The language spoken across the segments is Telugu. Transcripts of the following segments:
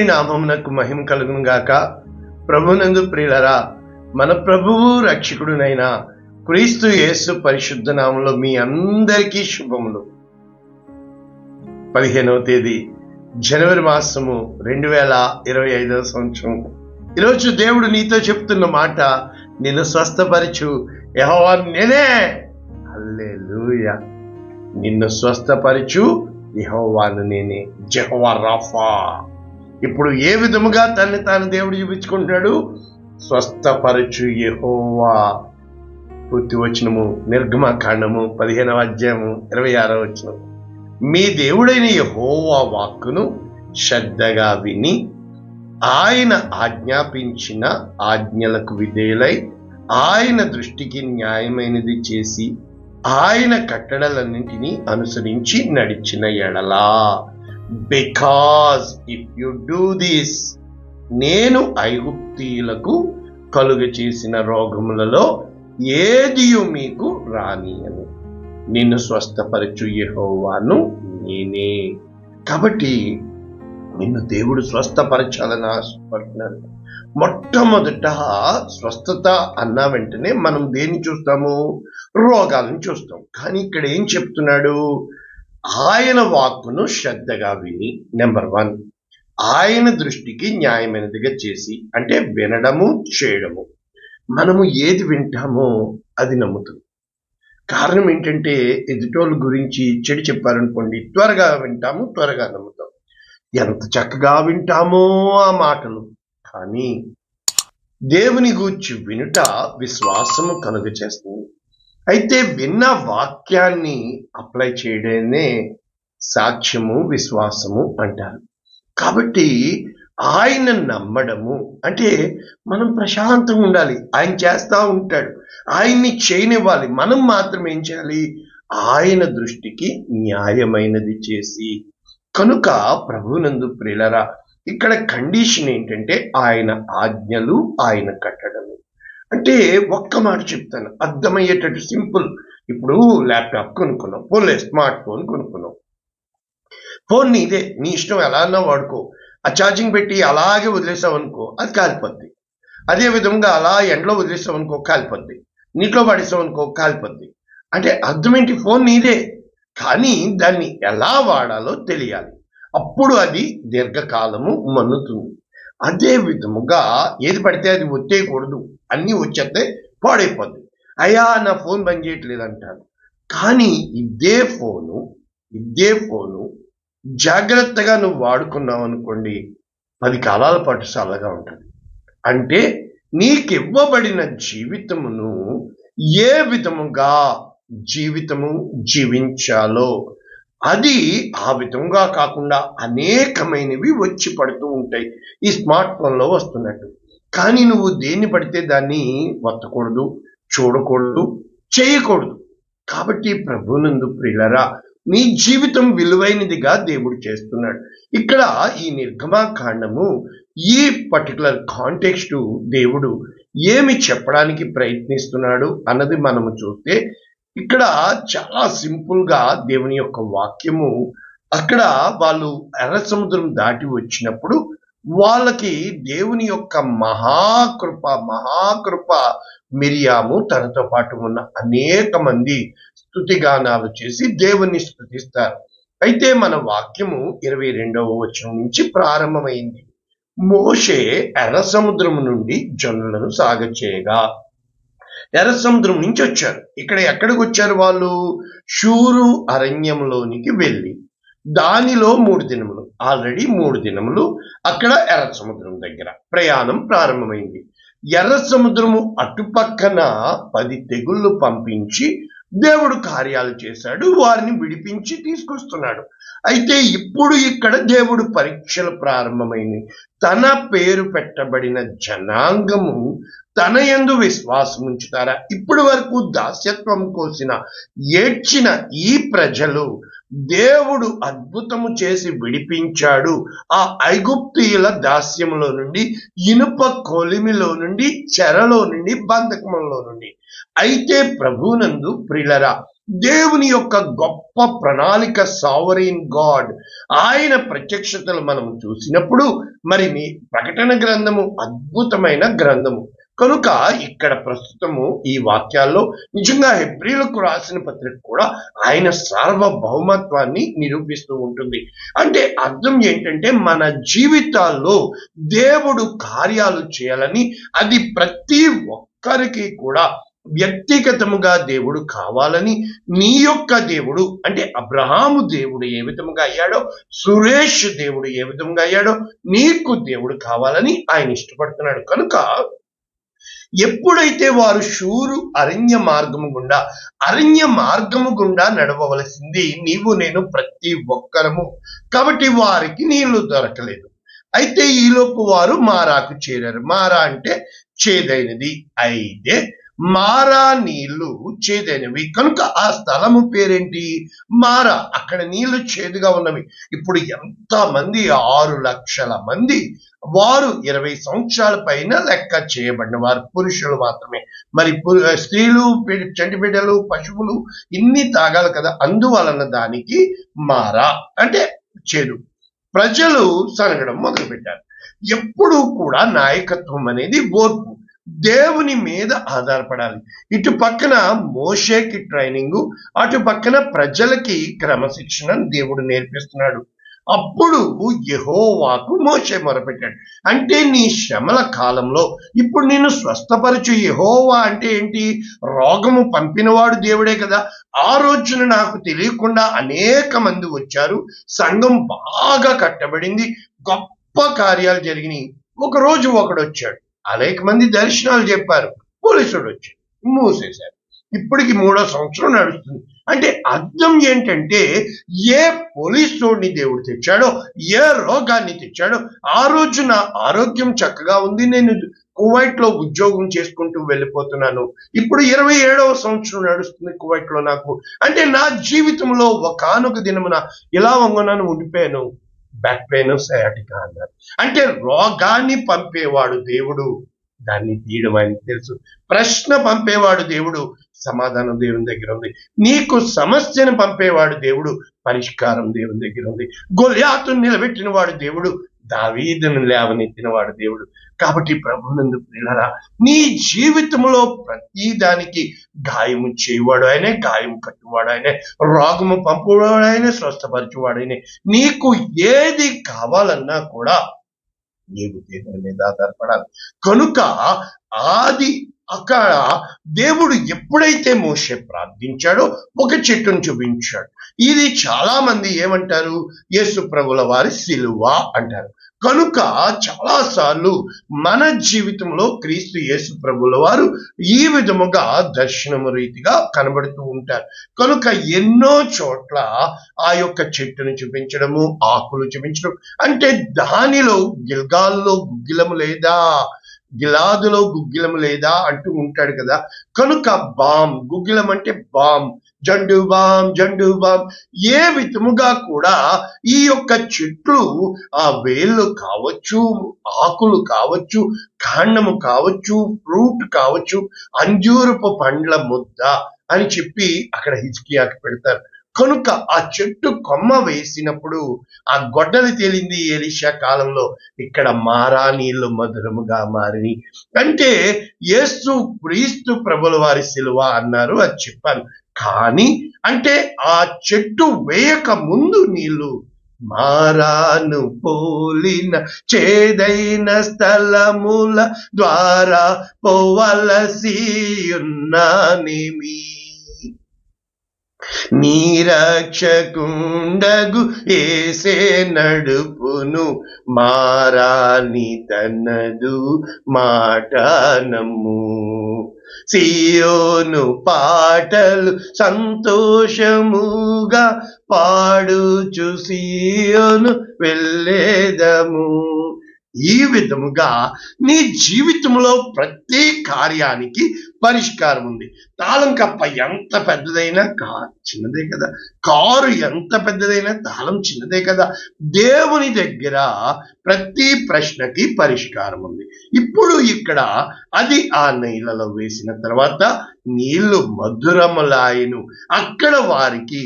దేవుని నామమునకు మహిమ కలుగును గాక. ప్రభునందు ప్రియులరా, మన ప్రభువు రక్షకుడునైన క్రీస్తు యేసు పరిశుద్ధ నామములో మీ అందరికీ శుభములు. 15వ తేదీ జనవరి మాసము 2025వ సంవత్సరం. ఈరోజు దేవుడు నీతో చెప్తున్న మాట, నిన్ను స్వస్థపరచు యెహోవా నేనే. హల్లెలూయా. నిన్ను స్వస్థపరచు యెహోవాను నేనే, జెహోవా రాఫా. ఇప్పుడు ఏ విధముగా తన్ని తాను దేవుడు చూపించుకుంటున్నాడు? స్వస్థపరచు యెహోవా. పూర్తి వచనము నిర్గమకాండము 15వ అధ్యాయము 26వ వచనం. మీ దేవుడైన యెహోవా వాక్కును శ్రద్ధగా విని ఆయన ఆజ్ఞాపించిన ఆజ్ఞలకు విధేయులై ఆయన దృష్టికి న్యాయమైనది చేసి ఆయన కట్టడలన్నింటినీ అనుసరించి నడిచిన ఎడలా, because if you do this, నేను ఐగుప్తీయులకు కలుగ చేసిన రోగములలో ఏదియు మీకు రానియను. నిన్ను స్వస్థపరచు యెహోవాను నేనే. కాబట్టి నిన్ను దేవుడు స్వస్థపరచాలని ఆశపడుతున్నాడు. మొట్టమొదట స్వస్థత అన్న వెంటనే మనం దేన్ని చూస్తాము? రోగాలను చూస్తాం. కానీ ఇక్కడ ఏం చెప్తున్నాడు? ఆయన వాక్కును శ్రద్ధగా విని, నెంబర్ 1, ఆయన దృష్టికి న్యాయమైనదిగా చేసి, అంటే వినడము చేయడము. మనము ఏది వింటామో అది నమ్ముతుంది. కారణం ఏంటంటే, ఎదుటోళ్ళ గురించి చెడు చెప్పారనుకోండి, త్వరగా వింటాము, త్వరగా నమ్ముతాం. ఎంత చక్కగా వింటామో ఆ మాటలు. కానీ దేవుని గూర్చి వినుట విశ్వాసము కలుగ చేస్తుంది. అయితే విన్న వాక్యాన్ని అప్లై చేయడమే సాక్ష్యము, విశ్వాసము అంటారు. కాబట్టి ఆయన నమ్మడము అంటే మనం ప్రశాంతంగా ఉండాలి. ఆయన చేస్తూ ఉంటాడు, ఆయన్ని చేయనివ్వాలి. మనం మాత్రం ఏం చేయాలి? ఆయన దృష్టికి న్యాయమైనది చేసి. కనుక ప్రభువునందు ప్రియులరా, ఇక్కడ కండిషన్ ఏంటంటే ఆయన ఆజ్ఞలు, ఆయన కట్టడము. అంటే ఒక్క మాట చెప్తాను, అర్థమయ్యేటట్టు సింపుల్. ఇప్పుడు ల్యాప్టాప్ కొనుక్కున్నాం, పోలే స్మార్ట్ ఫోన్ కొనుక్కున్నాం. ఫోన్ నీదే, నీ ఇష్టం ఎలా అన్నా వాడుకో. ఆ ఛార్జింగ్ పెట్టి అలాగే వదిలేసావు అనుకో, అది కాలిపోద్ది. అదే విధంగా అలా ఎండలో వదిలేసావు అనుకో, కాలిపోద్ది. నీటిలో పడేసావు అనుకో, కాలిపోద్ది. అంటే అర్థం ఏంటి? ఫోన్ నీదే, కానీ దాన్ని ఎలా వాడాలో తెలియాలి. అప్పుడు అది దీర్ఘకాలము మన్నుతుంది. అదే విధముగా ఏది పడితే అది ఒత్తేయకూడదు. అన్నీ వచ్చేస్తే పాడైపోద్ది. అయ్యా నా ఫోన్ బంద్ చేయట్లేదు అంటారు. కానీ ఇదే ఫోను జాగ్రత్తగా నువ్వు వాడుకున్నావు అనుకోండి, 10 కాలాల పాటు చల్లగా ఉంటుంది. అంటే నీకివ్వబడిన జీవితమును ఏ విధముగా జీవించాలో అది ఆ విధంగా కాకుండా అనేకమైనవి వచ్చి పడుతూ ఉంటాయి. ఈ స్మార్ట్ ఫోన్లో వస్తున్నట్టు. కానీ నువ్వు దేన్ని పడితే దాన్ని వత్తకూడదు, చూడకూడదు, చేయకూడదు. కాబట్టి ప్రభువునందు ప్రియులరా, నీ జీవితం విలువైనదిగా దేవుడు చేస్తున్నాడు. ఇక్కడ ఈ నిర్గమకాండము, ఈ పర్టికులర్ కాంటెక్స్ట్ దేవుడు ఏమి చెప్పడానికి ప్రయత్నిస్తున్నాడు అన్నది మనము చూస్తే, ఇక్కడ చాలా సింపుల్ గా దేవుని యొక్క వాక్యము, అక్కడ వాళ్ళు ఎర్ర సముద్రం దాటి వచ్చినప్పుడు వాళ్ళకి దేవుని యొక్క మహాకృప మిరియాము తనతో పాటు ఉన్న అనేక మంది స్తుతిగానాలు చేసి దేవుణ్ణి స్తుతిస్తారు. అయితే మన వాక్యము 22వ వచనం నుంచి ప్రారంభమైంది. మోషే ఎర్ర సముద్రము నుండి జనులను సాగచేయగా, ఎర్ర సముద్రం నుంచి వచ్చారు. ఇక్కడ ఎక్కడికి వచ్చారు? వాళ్ళు షూరు అరణ్యంలోనికి వెళ్ళి దానిలో 3 దినములు, ఆల్రెడీ 3 దినములు అక్కడ ఎర్ర సముద్రం దగ్గర ప్రయాణం ప్రారంభమైంది. ఎర్ర సముద్రము అటుపక్కన 10 తెగుళ్ళు పంపించి దేవుడు కార్యాలు చేశాడు, వారిని విడిపించి తీసుకొస్తున్నాడు. అయితే ఇప్పుడు ఇక్కడ దేవుడు పరీక్షలు ప్రారంభమైంది. తన పేరు పెట్టబడిన జనాంగము తన యందు విశ్వాసం ఉంచుతారా? ఇప్పటి వరకు దాస్యత్వం కోసిన ఏడ్చిన ఈ ప్రజలు దేవుడు అద్భుతము చేసి విడిపించాడు. ఆ ఐగుప్తీయుల దాస్యములో నుండి, ఇనుప కొలిమిలో నుండి, చెరలో నుండి, బంధకములో నుండి. అయితే ప్రభువునందు ప్రియులరా, దేవుని యొక్క గొప్ప ప్రణాళిక, సావరీన్ గాడ్, ఆయన ప్రత్యక్షతలు మనం చూసినప్పుడు మరి ప్రకటన గ్రంథము అద్భుతమైన గ్రంథము కనుక ఇక్కడ ప్రస్తుతము ఈ వాక్యాల్లో నిజంగా హెబ్రీలకు రాసిన పత్రిక కూడా ఆయన సార్వభౌమత్వాన్ని నిరూపిస్తూ ఉంటుంది. అంటే అర్థం ఏంటంటే మన జీవితాల్లో దేవుడు కార్యాలు చేయాలని, అది ప్రతి ఒక్కరికి కూడా వ్యక్తిగతముగా దేవుడు కావాలని, నీ యొక్క దేవుడు అంటే అబ్రహాము దేవుడు ఏ విధముగా అయ్యాడో, సురేష్ దేవుడు ఏ విధంగా అయ్యాడో నీకు దేవుడు కావాలని ఆయన ఇష్టపడుతున్నాడు. కనుక ఎప్పుడైతే వారు శూరు అరణ్య మార్గము గుండా నడవవలసింది నీవు నేను ప్రతి ఒక్కరము. కాబట్టి వారికి నీళ్లు దొరకలేదు. అయితే ఈలోపు వారు మారాకు చేరారు. మారా అంటే చేదైనది. అయితే మారా నీళ్లు చేదైనవి కనుక ఆ స్థలము పేరేంటి? మారా. అక్కడ నీళ్లు చేదుగా ఉన్నవి. ఇప్పుడు ఎంత మంది? 6 లక్షల మంది. వారు 20 సంవత్సరాల పైన లెక్క చేయబడిన వారు, పురుషులు మాత్రమే. మరి స్త్రీలు, చంటి బిడ్డలు, పశువులు ఇన్ని తాగాలి కదా, అందువలన దానికి మారా అంటే చేదు. ప్రజలు సనగడం మొదలుపెట్టారు. ఎప్పుడూ కూడా నాయకత్వం అనేది ఓర్పు, దేవుని మీద ఆధారపడాలి. ఇటు పక్కన మోషేకి ట్రైనింగ్, అటు పక్కన ప్రజలకి క్రమశిక్షణ దేవుడు నేర్పిస్తున్నాడు. అప్పుడు యెహోవాకు మోషే మొరపెట్టాడు. అంటే నీ శ్రమల కాలంలో ఇప్పుడు నేను స్వస్థపరచు. యెహోవా అంటే ఏంటి? రోగము పంపినవాడు దేవుడే కదా. ఆ రోజున నాకు తెలియకుండా అనేక మంది వచ్చారు, సంఘం బాగా కట్టబడింది, గొప్ప కార్యాలు జరిగినాయి. ఒక రోజు ఒకడు వచ్చాడు, అనేక మంది దర్శనాలు చెప్పారు, పోలీసుడు వచ్చాడు, మూసేశారు. ఇప్పటికి 3వ సంవత్సరం నడుస్తుంది. అంటే అర్థం ఏంటంటే ఏ పోలీసుడిని దేవుడు తెచ్చాడో, ఏ రోగాన్ని తెచ్చాడో, ఆ రోజు నా ఆరోగ్యం చక్కగా ఉంది, నేను కువైట్ లో ఉద్యోగం చేసుకుంటూ వెళ్ళిపోతున్నాను. ఇప్పుడు 27వ సంవత్సరం నడుస్తుంది కువైట్ లో నాకు. అంటే నా జీవితంలో ఒకానొక దినమున ఇలా వంగనాను ఉండిపోయాను, బ్యాక్ పెయిన్, సయాటికా అన్నారు. అంటే రోగాన్ని పంపేవాడు దేవుడు, దాన్ని తీయడం ఆయనకు తెలుసు. ప్రశ్న పంపేవాడు దేవుడు, సమాధానం దేవుని దగ్గర ఉంది. నీకు సమస్యను పంపేవాడు దేవుడు, పరిష్కారం దేవుని దగ్గర ఉంది. గొల్యాతును నిలబెట్టిన వాడు దేవుడు, దావీదును లేవనెత్తిన వాడు దేవుడు. కాబట్టి ప్రభువునందు ప్రియులారా, నీ జీవితంలో ప్రతి దానికి గాయము చేయవాడు ఆయనే, గాయము కట్టువాడు ఆయనే, రోగము పంపువాడు ఆయనే, స్వస్థపరచువాడు ఆయనే. నీకు ఏది కావాలన్నా కూడా నీవు దేవుని మీద ఆధారపడాలి. కనుక అక్కడ దేవుడు ఎప్పుడైతే మోషే ప్రార్థించాడో ఒక చెట్టును చూపించాడు. ఇది చాలా మంది ఏమంటారు? యేసు ప్రభుల వారి సిలువ అంటారు. కనుక చాలా సార్లు మన జీవితంలో క్రీస్తు యేసు ప్రభుల వారు ఈ విధముగా దర్శనము రీతిగా కనబడుతూ ఉంటారు. కనుక ఎన్నో చోట్ల ఆ యొక్క చెట్టును చూపించడము, ఆకులు చూపించడం, అంటే దానిలో గిల్గాల్లో గుగ్గిలము లేదా, గిలాదులో గుగ్గిలము లేదా అంటూ ఉంటాడు కదా. కనుక బామ్, గుగ్గిలం అంటే బామ్, జండు బామ్. ఏ విధముగా కూడా ఈ యొక్క చెట్లు, ఆ వేళ్ళు కావచ్చు, ఆకులు కావచ్చు, కాండము కావచ్చు, ఫ్రూట్ కావచ్చు, అంజూరపు పండ్ల ముద్ద అని చెప్పి అక్కడ హిజ్కియాకి పెడతారు. కనుక ఆ చెట్టు కొమ్మ వేసినప్పుడు ఆ గొడ్డలి తేలింది ఎలీషా కాలంలో. ఇక్కడ మారా నీళ్లు మధురముగా మారిని. అంటే యేసు క్రీస్తు ప్రభుల వారి సిలువ అన్నారు, అది చెప్పాను. కానీ అంటే ఆ చెట్టు వేయక ముందు నీళ్లు మారాను పోలిన చేదైన స్థలముల ద్వారా పోవలసి ఉన్నానేమి, నీరక్షకుండగు యేసే నడుపును, మారాని తనదు మాట నమ్ము. సియోను పాటలు సంతోషముగా పాడుచు సియోను వెళ్ళేదము. ఈ విధముగా నీ జీవితంలో ప్రతి కార్యానికి పరిష్కారం ఉంది. తాళం కప్ప ఎంత పెద్దదైనా చిన్నదే కదా, కారు ఎంత పెద్దదైనా తాళం చిన్నదే కదా. దేవుని దగ్గర ప్రతి ప్రశ్నకి పరిష్కారం ఉంది. ఇప్పుడు ఇక్కడ అది ఆ నీళ్ళలో వేసిన తర్వాత నీళ్లు మధురములాయను. అక్కడ వారికి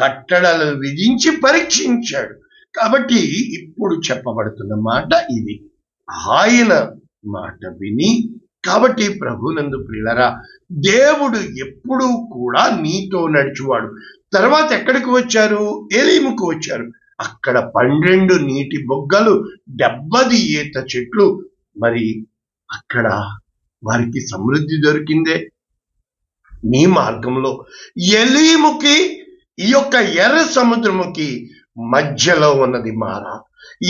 కట్టడలు విధించి పరీక్షించాడు. కాబట్టి ఇప్పుడు చెప్పబడుతున్న మాట ఇది. ఆయన మాట విని, కాబట్టి ప్రభునందు ప్రియులరా, దేవుడు ఎప్పుడూ కూడా నీతో నడిచేవాడు. తర్వాత ఎక్కడికి వచ్చారు? ఎలీముకు వచ్చారు. అక్కడ 12 నీటి బొగ్గలు, 70 ఈత చెట్లు. మరి అక్కడ వారికి సమృద్ధి దొరికిందే. నీ మార్గంలో ఎలీముకి ఈ యొక్క ఎర్ర సముద్రముకి మధ్యలో ఉన్నది మారా.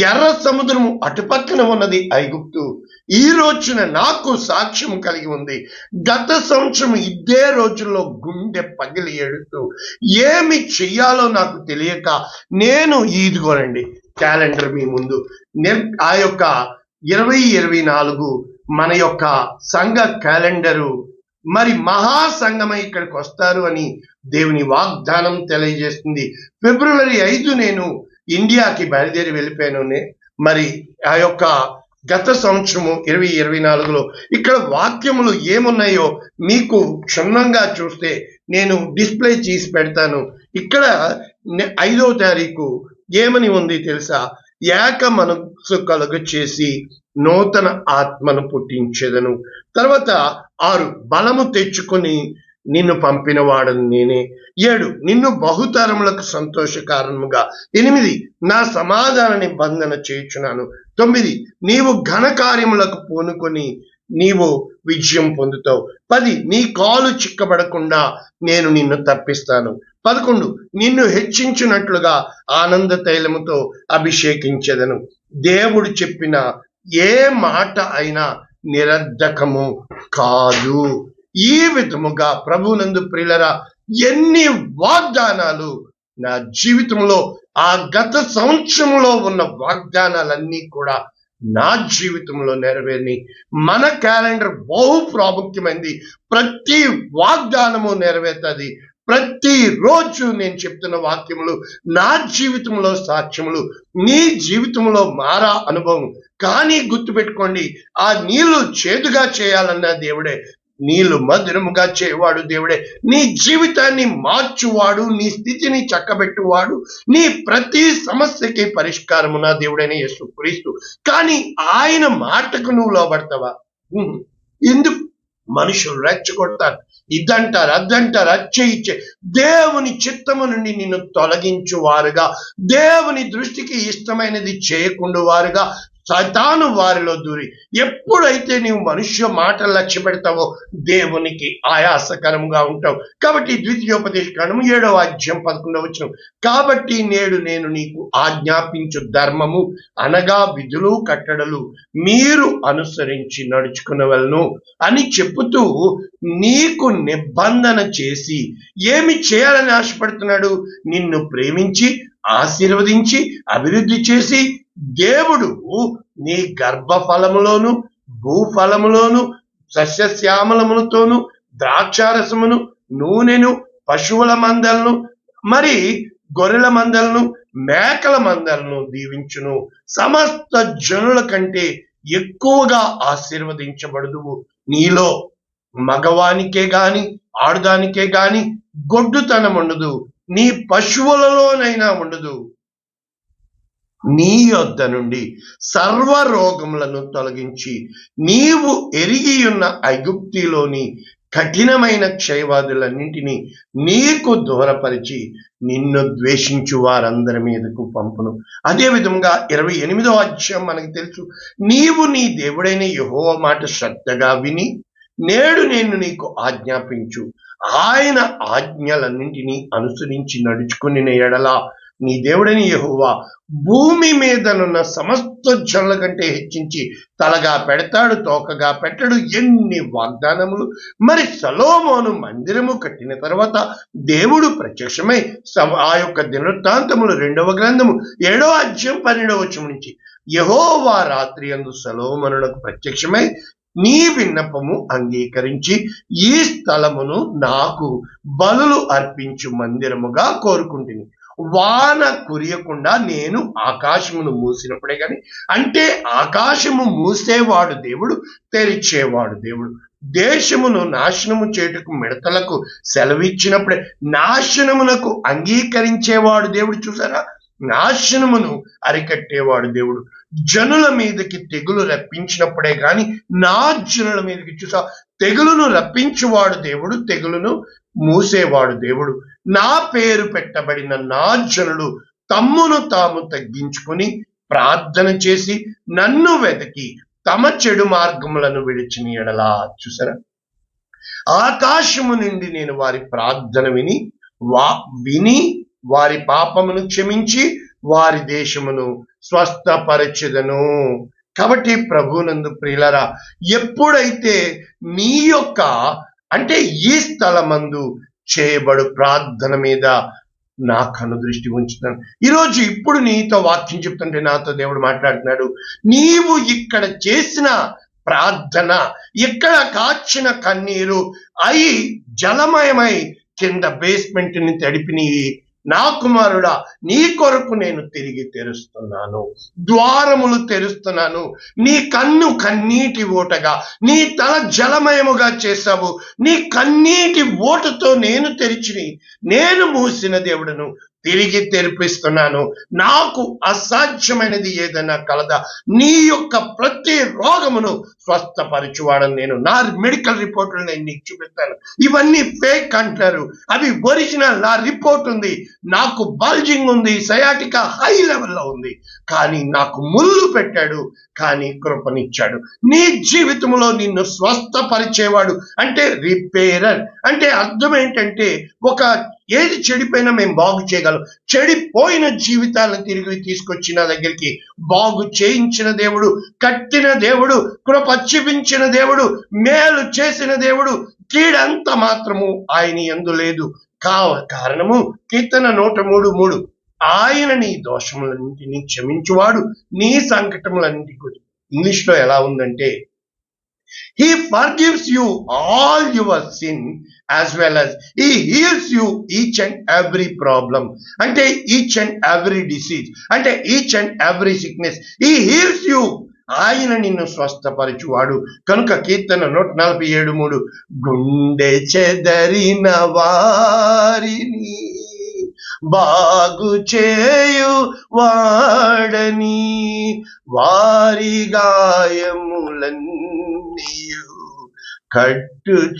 ఎర్ర సముద్రము అటుపక్కన ఉన్నది ఐగుప్తు. ఈ రోజున నాకు సాక్ష్యం కలిగి ఉంది. గత సంవత్సరం ఇదే రోజుల్లో గుండె పగిలి ఏడుతూ ఏమి చెయ్యాలో నాకు తెలియక నేను ఇదిగోనండి క్యాలెండర్ మీ ముందు ఆ యొక్క 2024 మన యొక్క సంఘ క్యాలెండరు, మరి మహాసంఘమై ఇక్కడికి వస్తారు అని దేవుని వాగ్దానం తెలియజేస్తుంది. ఫిబ్రవరి 5 నేను ఇండియాకి బయలుదేరి వెళ్ళిపోయాను. మరి ఆ యొక్క గత సంవత్సరము 2024లో ఇక్కడ వాక్యములు ఏమున్నాయో మీకు క్షుణ్ణంగా చూస్తే నేను డిస్ప్లే చేసి పెడతాను. ఇక్కడ 5వ తారీఖు ఏమని ఉంది తెలుసా? ఏక మనస్సు కలుగ చేసి నూతన ఆత్మను పుట్టించేదను. తర్వాత 6 బలము తెచ్చుకొని నిన్ను పంపిన వాడను నేనే. 7 నిన్ను బహుతరములకు సంతోషకారణముగా. 8 నా సమాధాన నిబంధన చేయుచున్నాను. 9 నీవు ఘనకార్యములకు పూనుకొని నీవు విజయం పొందుతావు. 10 నీ కాలు చిక్కబడకుండా నేను నిన్ను తప్పిస్తాను. 11 నిన్ను హెచ్చించినట్లుగా ఆనంద తైలముతో అభిషేకించెదను. దేవుడు చెప్పిన ఏ మాట అయినా నిరర్ధకము కాదు. ఈ విధముగా ప్రభునందు ప్రియులరా, ఎన్ని వాగ్దానాలు నా జీవితంలో, ఆ గత సంవత్సరంలో ఉన్న వాగ్దానాలన్నీ కూడా నా జీవితంలో నెరవేరి, మన క్యాలెండర్ బహు ప్రాముఖ్యమైనది. ప్రతి వాగ్దానము నెరవేరుతుంది. ప్రతి రోజు నేను చెప్తున్న వాక్యములు నా జీవితంలో సాక్ష్యములు, నీ జీవితంలో మారా అనుభవం. కానీ గుర్తుపెట్టుకోండి, ఆ నీళ్లు చేదుగా చేయాలన్న దేవుడే, నీళ్లు మధురముగా చేయవాడు దేవుడే. నీ జీవితాన్ని మార్చువాడు, నీ స్థితిని చక్కబెట్టువాడు, నీ ప్రతి సమస్యకి పరిష్కారము నా దేవుడైన యేసుక్రీస్తు. కానీ ఆయన మాటకు నువ్వు లోబడతావా? ఎందుకు? మనుషులు రెచ్చగొడతారు, ఇదంటారు, అదంటారు, ఇచ్చే దేవుని చిత్తము నుండి నిన్ను తొలగించువారుగా, దేవుని దృష్టికి ఇష్టమైనది చేయకుండా వారుగా సైతాను వారిలో దూరి, ఎప్పుడైతే నీవు మనుష్య మాటలు లక్ష్య పెడతావో దేవునికి ఆయాసకరంగా ఉంటావు. కాబట్టి ద్వితీయోపదేశకాండము 7వ అధ్యాయం 11వ వచనం, కాబట్టి నేడు నేను నీకు ఆజ్ఞాపించు ధర్మము అనగా విధులు కట్టడలు మీరు అనుసరించి నడుచుకునవలను అని చెప్పుతూ నీకు నిబంధన చేసి, ఏమి చేయాలని ఆశపడుతున్నాడు? నిన్ను ప్రేమించి ఆశీర్వదించి అభివృద్ధి చేసి, దేవుడు నీ గర్భఫలములోను భూఫలములోను సస్యశ్యామలములతోను ద్రాక్షారసమును నూనెను పశువుల మందలను మరి గొర్రెల మందలను మేకల మందలను దీవించును. సమస్త జనుల కంటే ఎక్కువగా ఆశీర్వదించబడుదువు. నీలో మగవానికే గాని ఆడదానికే గాని గొడ్డుతనం ఉండదు, నీ పశువులలోనైనా ఉండదు. నీ యొద్ద నుండి సర్వ రోగములను తొలగించి నీవు ఎరిగి ఉన్న ఐగుప్తిలోని కఠినమైన క్షయవాదులన్నింటినీ నీకు దూరపరిచి నిన్ను ద్వేషించు వారందరి మీదకు పంపును. అదే విధంగా 28వ అధ్యాయం మనకు తెలుసు, నీవు నీ దేవుడైన యెహోవా మాట శ్రద్ధగా విని నేడు నేను నీకు ఆజ్ఞాపించు ఆయన ఆజ్ఞలన్నింటినీ అనుసరించి నడుచుకుని ఎడల నీ దేవుడని యెహోవా భూమి మీదనున్న సమస్త జనుల కంటే హెచ్చించి తలగా పెడతాడు, తోకగా పెట్టడు. ఎన్ని వాగ్దానములు! మరి సొలొమోను మందిరము కట్టిన తర్వాత దేవుడు ప్రత్యక్షమై ఆ యొక్క దినవృత్తాంతములు 2వ గ్రంథము 7వ అధ్యాయం 12వ వచనం నుంచి, యెహోవా రాత్రి యందు సొలొమోనునకు ప్రత్యక్షమై నీ విన్నపము అంగీకరించి ఈ స్థలమును నాకు బలులు అర్పించు మందిరముగా కోరుకుంటుని. వాన కురియకుండా నేను ఆకాశమును మూసినప్పుడే గాని, అంటే ఆకాశము మూసేవాడు దేవుడు, తెరిచేవాడు దేవుడు. దేశమును నాశనము చేటుకు మిడతలకు సెలవిచ్చినప్పుడే నాశనమునకు అంగీకరించేవాడు దేవుడు. చూసారా, నాశనమును అరికట్టేవాడు దేవుడు. జనుల మీదకి తెగులు రప్పించినప్పుడే గాని నా జనుల మీదకి, చూసా, తెగులును రప్పించువాడు దేవుడు, తెగులును మూసేవాడు దేవుడు. నా పేరు పెట్టబడిన నా జనులు తమ్మును తాము తగ్గించుకుని ప్రార్థన చేసి నన్ను వెతికి తమ చెడు మార్గములను విడిచిన ఎడలా, చూసారా, ఆకాశము నుండి నేను వారి ప్రార్థన విని వారి పాపమును క్షమించి వారి దేశమును స్వస్థపరచెదను. కాబట్టి ప్రభునందు ప్రియులారా, ఎప్పుడైతే నీ యొక్క అంటే ఈ స్థలమందు చేయబడు ప్రార్థన మీద నా కను దృష్టి ఉంచుతాను. ఈరోజు ఇప్పుడు నీతో వాక్యం చెప్తుంటే నాతో దేవుడు మాట్లాడుతున్నాడు. నీవు ఇక్కడ చేసిన ప్రార్థన, ఇక్కడ కాచిన కన్నీరు అయి జలమయమై కింద బేస్మెంట్ ని తడిపిని. నా కుమారుడా, నీ కొరకు నేను తిరిగి తెరుస్తున్నాను, ద్వారములు తెరుస్తున్నాను. నీ కన్ను కన్నీటి ఓటగా, నీ తల జలమయముగా చేశావు. నీ కన్నీటి ఓటుతో నేను తెరిచి నేను మూసిన దేవుడను తిరిగి తెరిపిస్తున్నాను. నాకు అసాధ్యమైనది ఏదైనా కలదా? నీ యొక్క ప్రతి రోగమును స్వస్థపరచువాడని నేను నా మెడికల్ రిపోర్టులు నేను నీకు చూపిస్తాను. ఇవన్నీ ఫేక్ అంటారు, అవి ఒరిజినల్. నా రిపోర్ట్ ఉంది, నాకు బల్జింగ్ ఉంది, సయాటికా హై లెవెల్లో ఉంది, కానీ నాకు ముళ్ళు పెట్టాడు, కానీ కృపనిచ్చాడు. నీ జీవితంలో నిన్ను స్వస్థపరిచేవాడు అంటే రిపేరర్. అంటే అర్థం ఏంటంటే, ఒక ఏది చెడిపోయినా మేము బాగు చేయగలం. చెడిపోయిన జీవితాలను తిరిగి తీసుకొచ్చి నా దగ్గరికి బాగు చేయించిన దేవుడు, కట్టిన దేవుడు, కృప చూపించిన దేవుడు, మేలు చేసిన దేవుడు. కీడంత మాత్రము ఆయన యందు లేదు. కారణము కీర్తన 103:3, ఆయన నీ దోషములన్నింటినీ క్షమించువాడు, నీ సంకటములన్నింటికి. ఇంగ్లీష్ లో ఎలా ఉందంటే, He forgives you all your sin as well as He heals you each and every problem. అంటే each and every disease, అంటే each and every sickness. He heals you. ఆయన నిన్ను స్వస్థపరచువాడు. కనుక కీర్తన 147:3, గుండె చెదరిన వారిని బాగు చేయు వాడని, వారి గాయములన్నీయు కట్టుచున్నవాడని.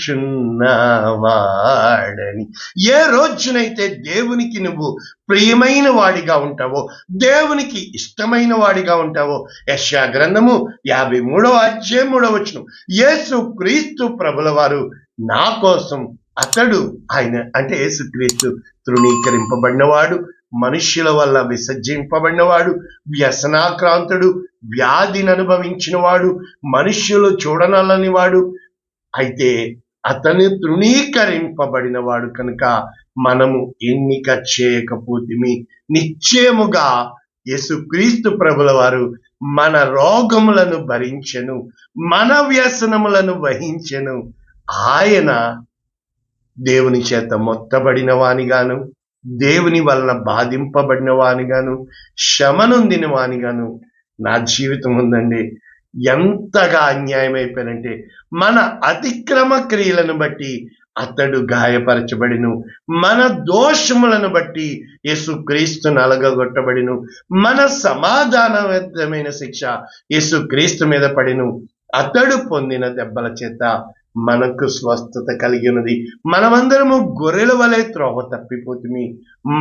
ఏ రోజునైతే దేవునికి నువ్వు ప్రియమైన వాడిగా ఉంటావో, దేవునికి ఇష్టమైన వాడిగా ఉంటావో, యెషయా గ్రంథము 53:3, యేసు క్రీస్తు ప్రభుల వారు నా కోసం, అతడు ఆయన అంటే యేసుక్రీస్తు తృణీకరింపబడినవాడు, మనుష్యుల వల్ల విసర్జింపబడినవాడు, వ్యసనాక్రాంతుడు, వ్యాధిని అనుభవించిన వాడు, మనుష్యులు చూడనలని వాడు, అయితే అతను తృణీకరింపబడిన వాడు కనుక మనము ఎన్నిక చేయకపోతిమి. నిశ్చయముగా యేసుక్రీస్తు ప్రభుల వారు మన రోగములను భరించెను, మన వ్యసనములను వహించెను. ఆయన దేవుని చేత మొత్తబడిన వానిగాను, దేవుని వలన బాధింపబడిన వానిగాను, శ్రమనొందిన వానిగాను నా జీవితం ఉందండి. ఎంతగా అన్యాయం అయిపోయినంటే, మన అతిక్రమ క్రియలను బట్టి అతడు గాయపరచబడిను, మన దోషములను బట్టి యేసుక్రీస్తు నలగగొట్టబడిను, మన సమాధానమైన శిక్ష యేసుక్రీస్తు మీద పడిను. అతడు పొందిన దెబ్బల చేత మనకు స్వస్థత కలిగి ఉన్నది. మనమందరము గొర్రెల వలె త్రోవ తప్పిపోతుమి,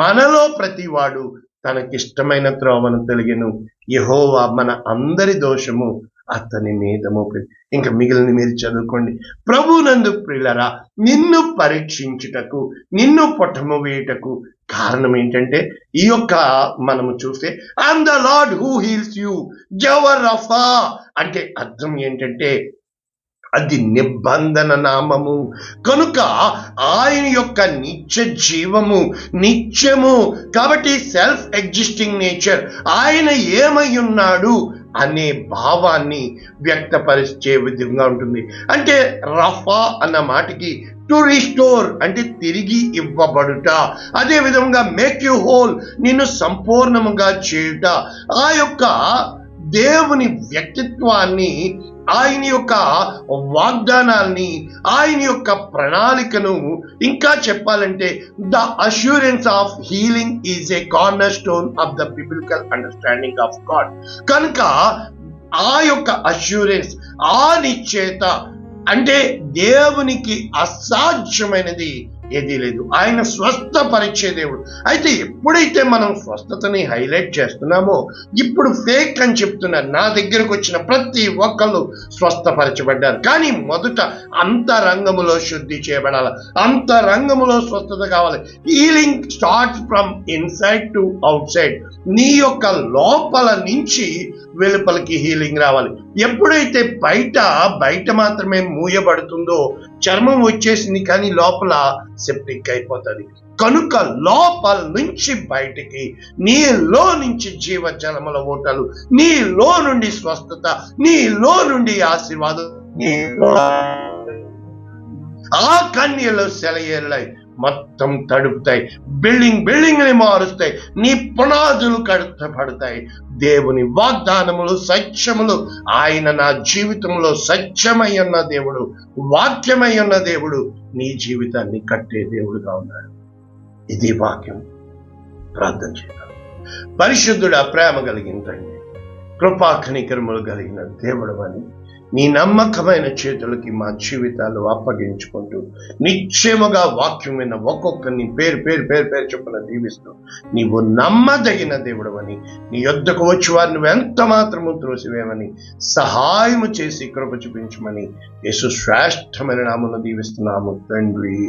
మనలో ప్రతివాడు తనకిష్టమైన త్రోవను తొలగెను. యెహోవా మన అందరి దోషము అతని మీద మోపి. ఇంకా మిగిలిన మీరు చదువుకోండి. ప్రభునందు ప్రియులరా, నిన్ను పరీక్షించుటకు, నిన్ను పొట్టము వేయుటకు కారణం ఏంటంటే, ఈ యొక్క మనము చూస్తే I am the Lord who heals you, Jehovah Rapha అంటే అర్థం ఏంటంటే, అది నిబంధన నామము కనుక ఆయన యొక్క నిత్య జీవము, నిత్యము. కాబట్టి సెల్ఫ్ ఎగ్జిస్టింగ్ నేచర్, ఆయన ఏమై ఉన్నాడు అనే భావాన్ని వ్యక్తపరిచే విధంగా ఉంటుంది. అంటే రఫా అన్న మాటకి టు రిస్టోర్ అంటే తిరిగి ఇవ్వబడుట, అదే విధంగా మేక్ యు హోల్ నిన్ను సంపూర్ణముగా చేయుట. ఆ యొక్క దేవుని వ్యక్తిత్వాన్ని, ఆయన యొక్క వాగ్దానాల్ని, ఆయన యొక్క ప్రణాళికను ఇంకా చెప్పాలంటే the assurance of healing is a corner stone of the biblical understanding of God. కనుక ఆ యొక్క అష్యూరెన్స్, ఆ నిశ్చయత, అంటే దేవునికి అసాధ్యమైనది ఏదీ లేదు. ఆయన స్వస్థపరిచే దేవుడు. అయితే ఎప్పుడైతే మనం స్వస్థతని హైలైట్ చేస్తున్నామో, ఇప్పుడు ఫేక్ అని చెప్తున్నారు. నా దగ్గరకు వచ్చిన ప్రతి ఒక్కళ్ళు స్వస్థపరచబడ్డారు. కానీ మొదట అంతరంగములో శుద్ధి చేయబడాలి, అంతరంగములో స్వస్థత కావాలి. Healing start from inside to out side. నీ యొక్క లోపల నుంచి వెలుపలికి హీలింగ్ రావాలి. ఎప్పుడైతే బయట మాత్రమే మూయబడుతుందో, చర్మం వచ్చేసింది కానీ లోపల సెప్టిక్ అయిపోతుంది. కనుక లోపల నుంచి బయటికి, నీలో నుంచి జీవజలముల ఓటలు, నీలో నుండి స్వస్థత, నీలో నుండి ఆశీర్వాదం, ఆ కన్యలు సెలయేరులై మొత్తం తడుపుతాయి. బిల్డింగ్ ని మారుస్తాయి. నీ పునాదులు కడతపడతాయి. దేవుని వాగ్దానములు, సత్యములు, ఆయన నా జీవితంలో సత్యమై ఉన్న దేవుడు, వాక్యమై ఉన్న దేవుడు, నీ జీవితాన్ని కట్టే దేవుడుగా ఉన్నాడు. ఇది వాక్యం. ప్రార్థన చేద్దాం. పరిశుద్ధుడా, ప్రేమ కలిగిన తండ్రి, కృపా కనికరములు కలిగిన దేవుడు అని నీ నమ్మకమైన చేతులకి మా జీవితాలు అప్పగించుకుంటూ, నిశ్చయముగా వాక్యం విన్న ఒక్కొక్కరిని పేరు చొప్పున దీవిస్తూ, నీవు నమ్మదగిన దేవుడు అని, నీ యొద్దకు వచ్చి వారిని ఎంత మాత్రము త్రోసివేమని సహాయము చేసి కృప చూపించమని యేసు శ్రేష్టమైన నామమున దీవిస్తున్నాము తండ్రి.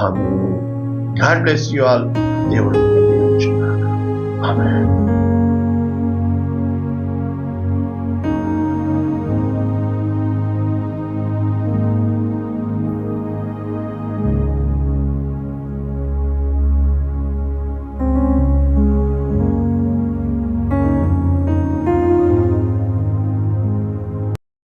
Amen. God bless you all. దేవుడు దీవించుగాక. ఆమేన్.